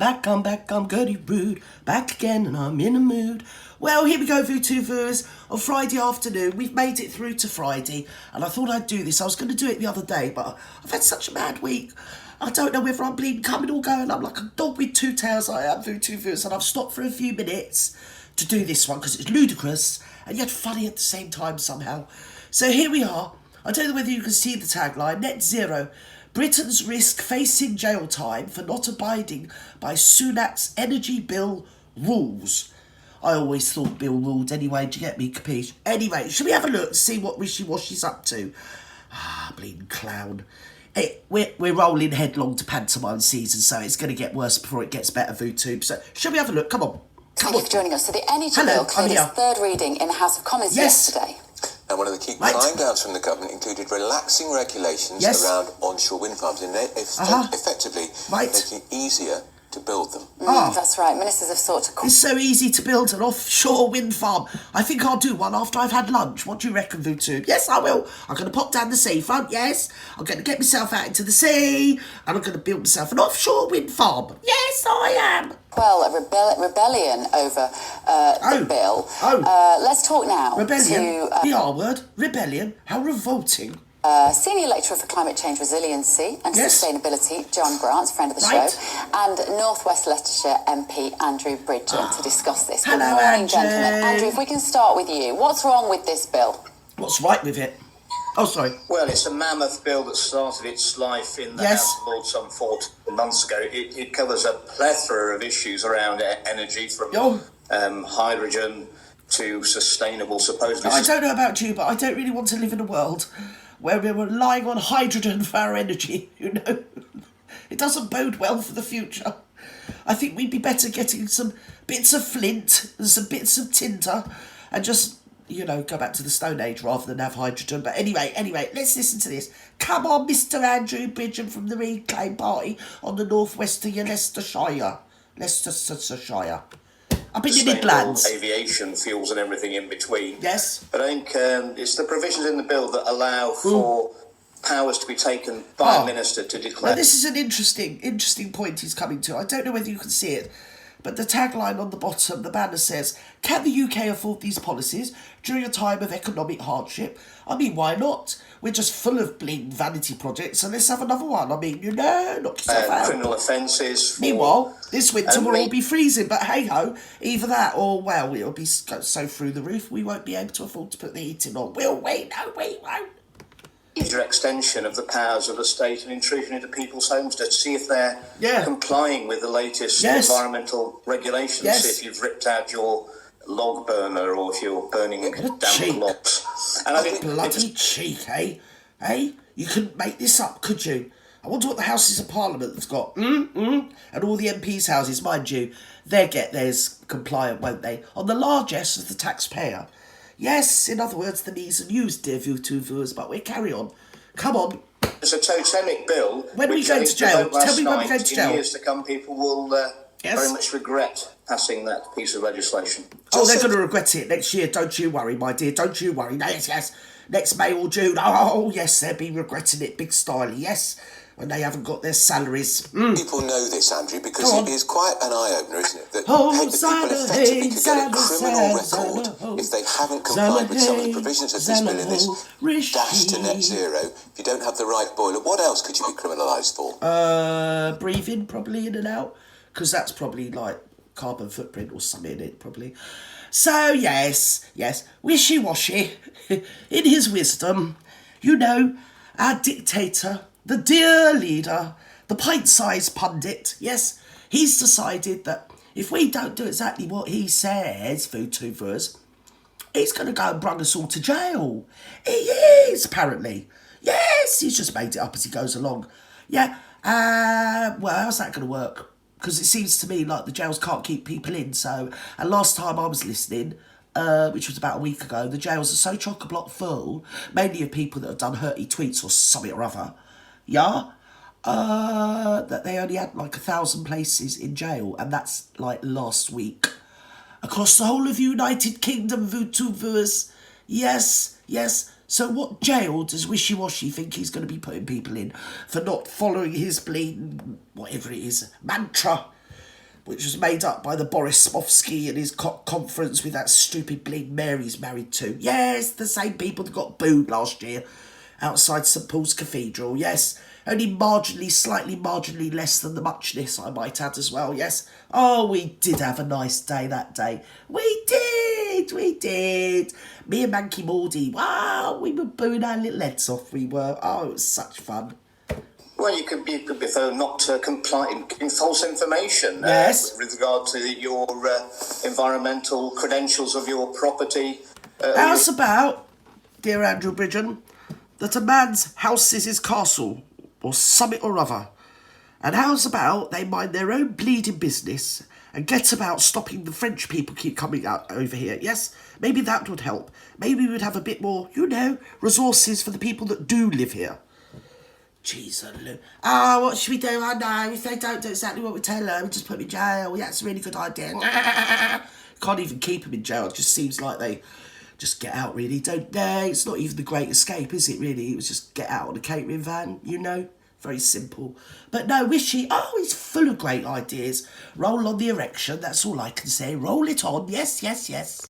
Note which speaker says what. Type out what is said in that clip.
Speaker 1: I'm back, I'm Gertie Rude, back again and I'm in a mood. Well, here we go, VTubers. On Friday afternoon, we've made it through to Friday, and I thought I'd do this. I was going to do it the other day, but I've had such a mad week. I don't know whether I'm bleeding, coming or going. I'm like a dog with two tails, I am, VTubers, and I've stopped for a few minutes to do this one, because it's ludicrous, and yet funny at the same time somehow. So here we are. I don't know whether you can see the tagline, Net Zero. Britain's risk facing jail time for not abiding by Sunak's energy bill rules. I always thought Bill ruled anyway, do you get me, capiche? Anyway, should we have a look and see what Washi's up to? Bleeding clown. Hey, we're rolling headlong to pantomime season, so it's going to get worse before it gets better, VTube. So, should we have a look? Come on.
Speaker 2: Thank you for joining us. So the energy bill cleared its third reading in the House of Commons yesterday.
Speaker 3: And one of the key climb downs from the government included relaxing regulations around onshore wind farms and effectively making it easier to build them.
Speaker 2: That's right. Ministers have sought to...
Speaker 1: It's so easy to build an offshore wind farm. I think I'll do one after I've had lunch. What do you reckon, VTube? Yes, I will. I'm going to pop down the seafront, yes. I'm going to get myself out into the sea, and I'm going to build myself an offshore wind farm. Yes, I am.
Speaker 2: Well, a rebellion over the bill. Let's talk now
Speaker 1: Rebellion? The R word? Rebellion? How revolting.
Speaker 2: Senior Lecturer for Climate Change Resiliency and Sustainability, John Grant, friend of the show, and North West Leicestershire MP Andrew Bridgen to discuss this.
Speaker 1: Hello,
Speaker 2: Good morning,
Speaker 1: Andrew.
Speaker 2: gentlemen. Andrew, if we can start with you. What's wrong with this bill?
Speaker 1: What's right with it? Oh, sorry.
Speaker 4: Well, it's a mammoth bill that started its life in the House of Lords some 14 months ago. It covers a plethora of issues around energy, from hydrogen to sustainable, supposedly...
Speaker 1: I don't know about you, but I don't really want to live in a world where we're relying on hydrogen for our energy, you know. It doesn't bode well for the future. I think we'd be better getting some bits of flint and some bits of tinder and just, you know, go back to the Stone Age rather than have hydrogen. But anyway, let's listen to this. Come on, Mr. Andrew Bridgen from the Reclaim Party on the northwest of your Leicestershire. Up in your Midlands.
Speaker 4: Aviation fuels and everything in between.
Speaker 1: Yes.
Speaker 4: But I think it's the provisions in the bill that allow for powers to be taken by a minister to declare...
Speaker 1: Now, this is an interesting point he's coming to. I don't know whether you can see it, but the tagline on the bottom, the banner says, can the UK afford these policies during a time of economic hardship? I mean, why not? We're just full of bleeding vanity projects, so let's have another one. I mean, you know, knock yourself out.
Speaker 4: Criminal offences.
Speaker 1: Meanwhile, this winter we'll all be freezing, but hey-ho, either that or, well, it'll be so through the roof we won't be able to afford to put the heating on. Will we? No, we won't.
Speaker 4: Major extension of the powers of the state and intrusion into people's homes to see if they're complying with the latest environmental regulations. See if you've ripped out your log burner or if you're burning damp logs. And I think
Speaker 1: bloody cheek, eh? Eh? You couldn't make this up, could you? I wonder what the Houses of Parliament have got. And all the MPs' houses, mind you, they'll get theirs compliant, won't they? On the largesse of the taxpayer. Yes, in other words, the knees and yous, dear VTubers, but we'll carry on. Come on.
Speaker 4: It's a totemic bill.
Speaker 1: When are we going to jail? Tell me when we're going to jail.
Speaker 4: In years to come, people will very much regret passing that piece of legislation.
Speaker 1: Oh, they're going to regret it next year. Don't you worry, my dear. Don't you worry. Yes. Next May or June. Oh, yes, they'll be regretting it big styly. Yes. When they haven't got their salaries.
Speaker 3: People know this, Andrew, because it is quite an eye-opener, isn't it? That people effectively could get a criminal record if they haven't complied with some of the provisions of this bill in this dash to net zero. If you don't have the right boiler, what else could you be criminalised for?
Speaker 1: Breathing, probably, in and out. Because that's probably, like, carbon footprint or something in it, probably. So, yes, Washi, in his wisdom, you know, our dictator... the dear leader, the pint-sized pundit, yes, he's decided that if we don't do exactly what he says, VTubers, he's going to go and bring us all to jail. He is, apparently. Yes, he's just made it up as he goes along. Yeah, well, how's that going to work? Because it seems to me like the jails can't keep people in, so... And last time I was listening... which was about a week ago, the jails are so chock-a-block full, mainly of people that have done hurty tweets or something or other, that they only had like 1,000 places in jail, and that's like last week. Across the whole of United Kingdom, VTubers. Yes. So what jail does Washi think he's going to be putting people in for not following his bleeding, whatever it is, mantra? which was made up by the Boris Smovsky and his conference with that stupid bleed Mary's married to. Yes, the same people that got booed last year outside St Paul's Cathedral. Yes, only slightly marginally less than the muchness, I might add as well. Yes. Oh, we did have a nice day that day. We did. Me and Manky Mordy, wow, we were booing our little heads off. We were. Oh, it was such fun.
Speaker 4: Well, you could be found not complying, giving false information
Speaker 1: yes.
Speaker 4: With regard to your environmental credentials of your property.
Speaker 1: How's about, dear Andrew Bridgen, that a man's house is his castle, or summit or other? And how's about they mind their own bleeding business and get about stopping the French people keep coming out over here? Yes, maybe that would help. Maybe we would have a bit more, resources for the people that do live here. Jeez, what should we do? I know, if they don't do exactly what we tell them, we just put them in jail. Yeah, it's a really good idea. Can't even keep them in jail. It just seems like they just get out, really, don't they? It's not even the Great Escape, is it, really? It was just get out on a catering van, Very simple. But no, Wishi, he's full of great ideas. Roll on the erection, that's all I can say. Roll it on, yes.